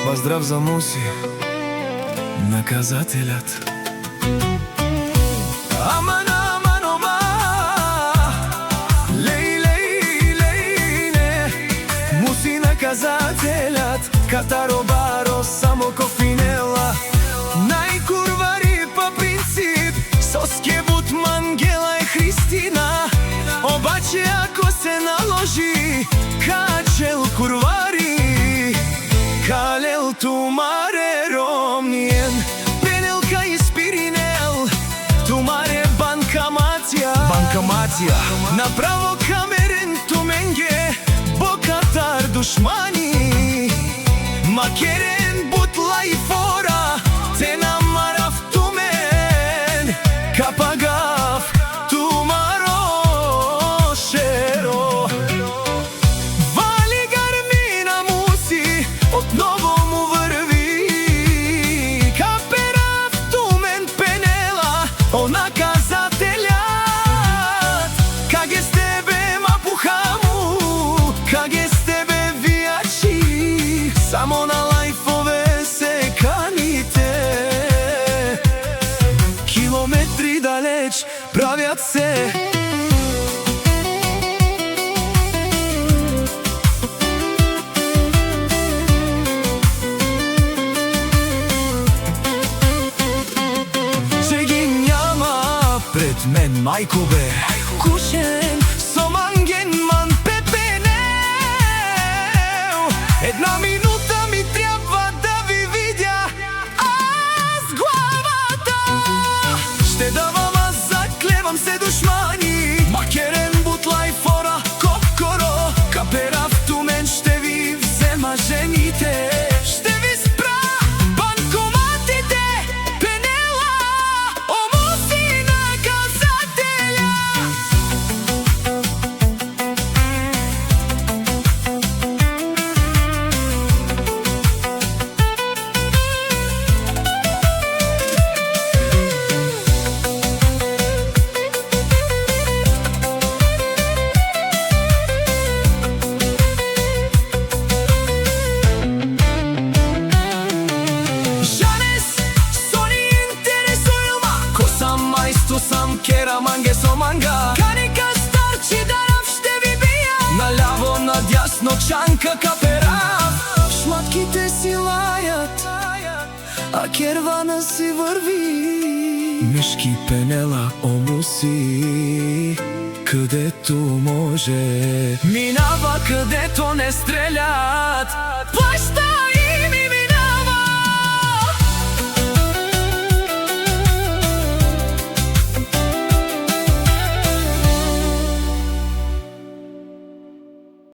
Поздрав за Муси, наказателят. Аман, аман, ома, лей, лей, лей, не. Муси наказателят, катаро баро само кофинела. Најкурвари по принцип, со скебут Мангела и Христина. Обаче ако се наложи, качел курвари, калел тумаре ромниен, пенелка и спиринел, тумаре банкаматија, банкаматија. Направо камерен туменге, бокатар душмани, макерен бутла и фора, те намарав тумен, капагав тумаро шеро. Вали гармина Муси, отново му врви, каперав тумен пенела, о наказателят. Каге с тебе мапухаму, каге с тебе вијачи, само на лајфове се каните. Километри далеч правят се. Че ги няма пред мен мајко бе, кушен со мангенман пепенел. Една минута ми треба да ви видя аз главата. Ще давам, аз заклевам се душмани, макерен бутла и фора, кокоро, каперав тумен, ще ви взема жените. Ще ви спра банкоматите, пенела, о Муси наказателя. Жанес, сони интересујлма, ко сам мајсто сам кера манге со манга. Каника старчи дарав, ще ви бија, наљаво надјасно чанка каперав. Шматките си лајат, а кервана си врви. Мешки пенела, о Муси, където може, минава където не стрелят. Плаща